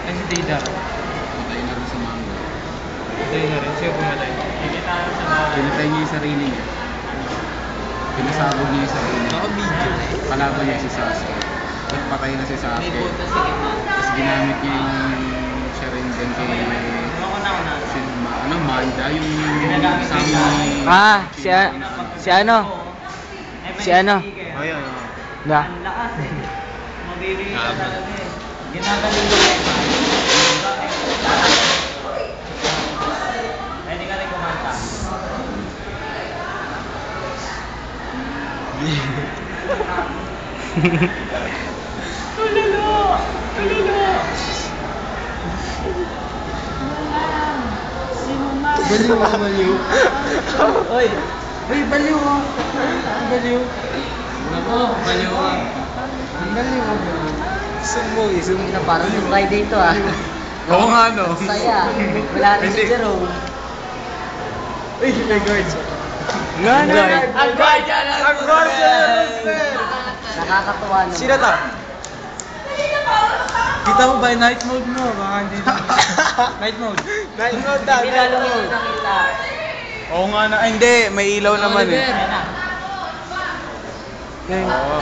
Ay, si Dida. Patay na rin sa mango. Patay na rin. Siya pumatay. Pinatay niya yung sarili niya. Pinasabog niya yung sarili niya. Kalaban niya si Sasuke. Nagpatay na si Sasuke. Tapos ginamit niya yung Sharingan kay Manda, yung kasama ni... Si ano? Si ano? Ayun. Na? Ginagaling ko kayo. Pwede ka rin kumanta. Tulalo! Tulalo! Baliw ako, baliw. Oy! Uy, baliw oh! Baliw! Nako, baliw ako. Baliw oh! Isum na parang yung Friday ito ah. Oo nga, no? Saya. Wala rin si Jerome. Uy, may guards! Ang guardian! Ang guardian! Nakakatuwa naman. Sino to? Kita mo ba yung night mode mo? Baka hindi na. Night mode. Night mode daw. Hindi lalo yung nakita. Oo nga na. Ay, hindi. May ilaw naman eh.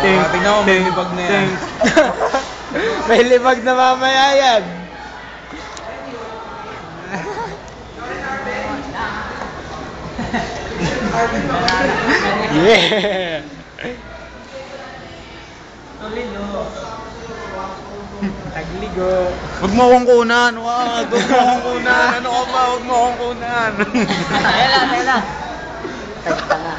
Tingnan mo, may libag na yan. May libag na mamaya yan. Yeah! Tagligo. Huwag mo akong kunan. Wag mo akong kunan. Ano ka ba? Huwag mo akong kunan. Tela. Tagtanga.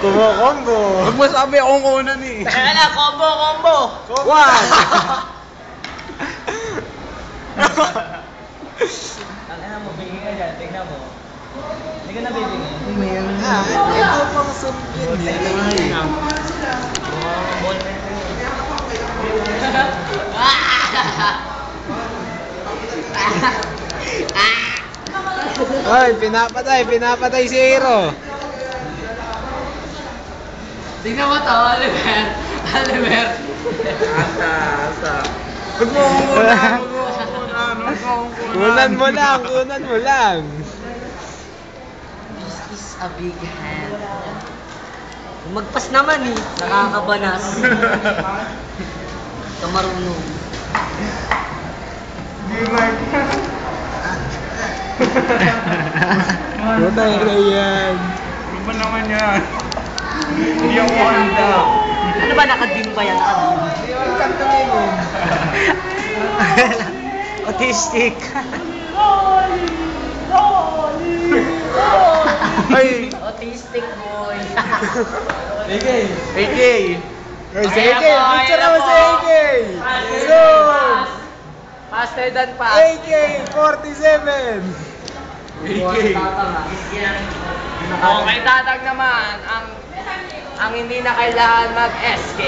Combo. Huwag mo sabi akong kunan eh. Tela, combo. Wag! Tangina mo, bigay ka dyan. Tignan mo. Hindi ka na bibigay. Meron na. Ito pang sabihin. Hoy, pinapatay si Hero. Tignan mo to, Oliver. Asa. Huwag mo akong kunan. Kunan mo lang. This is a big hand. Magpas naman eh. Nakakabanas. Kamarunong. Putang ina yan. Ano ba naman yan? Hindi ako handa. Ano ba, nakadim ba yan? Nakadim. Autistic. Ay! Autistic boy. AK! AK, picture naman si AK! Faster than fast. AK-47! Okay, tatag naman ang hindi na kailangan mag-SK.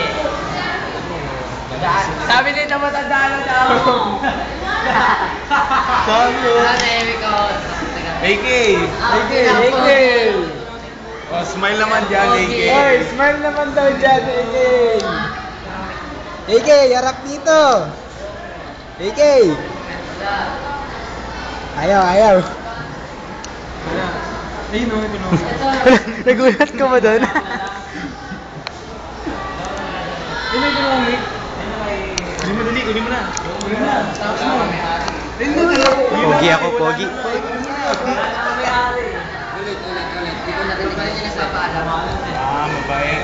Sabi nito matanda na daw. Sabi yun. AK! Oh, smile naman dyan, AK. Oy, smile naman daw dyan, AK! AK, harap dito! AK! Ayaw. Ay, no. Nagulat ka ba doon? May ginawa mo eh. Kunin mo na. Tapos mo. Pogi ako, pogi.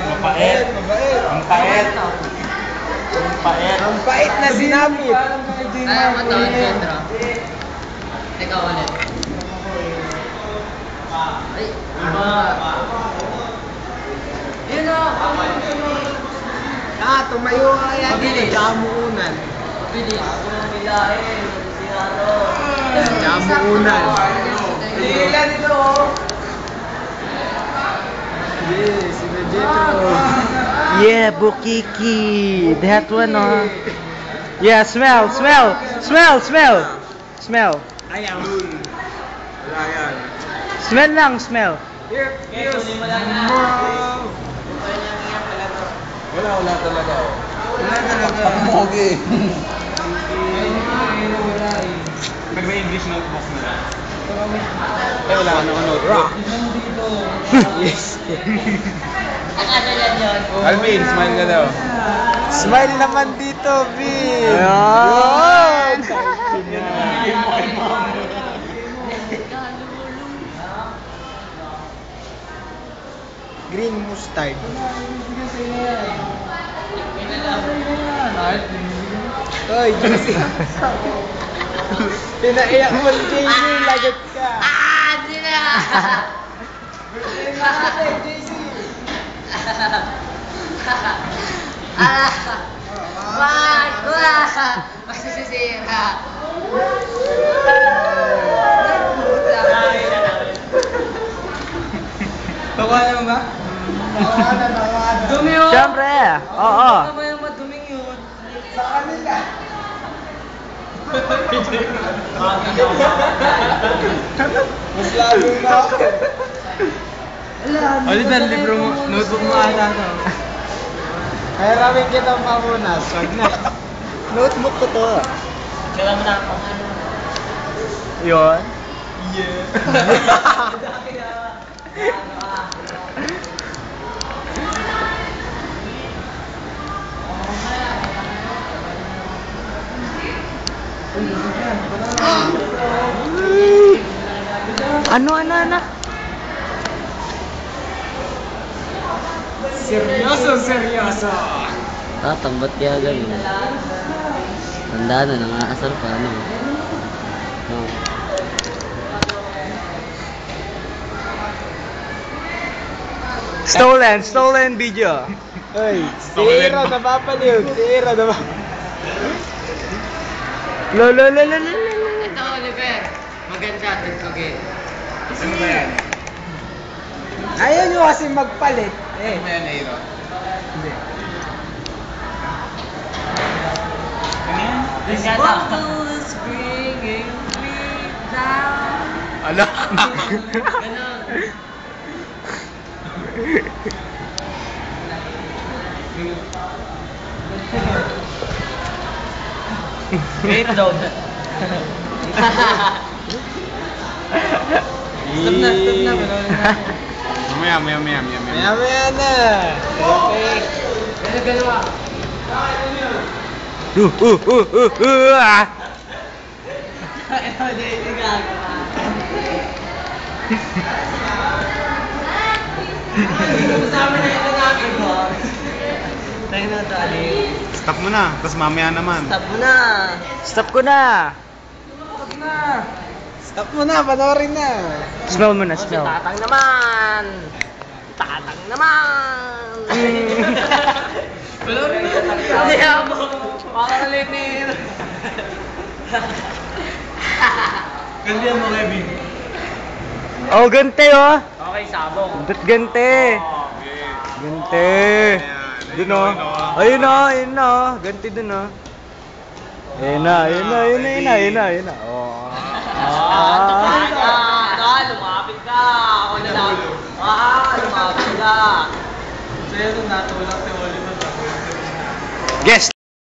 Mabait. Ang pait na sinapit. Ayaw mo to, Pedro. Ikaw ulit. Ay, yun o. Tumayo ka yan. Mabilis. Jamuunan. Bilis. Bilahin. Jamuunan. Ilan ito? Yes, sila Jetro. Yeah, Bukiki. That one, oh. Yeah, smell. Ayaw. Wala yan. Smell lang, smell. Here, Wala talaga. Wala talaga. Pogi. English notebook na. Eh, wala ka naman notebook. Yes. Ano yan yun? Alvin, smile ka daw. Smile naman dito, Vin! Ayan! Green mustard. Oy, JC. Pinaiyak mo si JC, lagot ka. Ah! Hindi na! JC. Ah! Wag! Wag! Masisisira! Tawanan ba? Dumi yun! Siyempre! Oo! Ano yung maduming yun? Sa kanila. Mas lalo na ako. Oliver, libro mo, notebook mo ata to. Kaya ramin kitang pamunas. Wag na. Notebook ko to. Kailan mo na ako? Yun. Ano? Seryoso. Tambat kaya ganun. Tanda na, nangaasar pa, ano. Oh. Stolen video. Hoy, si Ira napapaliw. Si Ira napapaliw. Lo. Ito, Oliver. Maganda, tugtugin. Ano ba yan? Ayaw nyo kasi magpalit. Ano ba yan, Airo? Hindi. Ano yan? This bottle is bringing me down. Ala! Ganon. Wait daw. Stop na. Panoorin na. Mamaya. Maya na. Okay. Gano'n. Kasama na ito namin ko. Tayo na ito, Ali. Stop mo na, tapos mamaya naman. Stop mo na. Stop ko na! Stop mo na. Panoorin na. Smell mo na, smell. Tatang naman. Tatang naman. Wala rin na. Hindi ako. Pakakalitin. Gandihan mo, Kevin. Oh, gante oh! Okay, sabong. Ba't gante? Gante. Dun oh. Ayun na. Gante dun oh. Ayun na. Oh. Lumapit ka. Ako na lang. Lumapit ka. Sa'yo nung natulak si Oliver. Guess!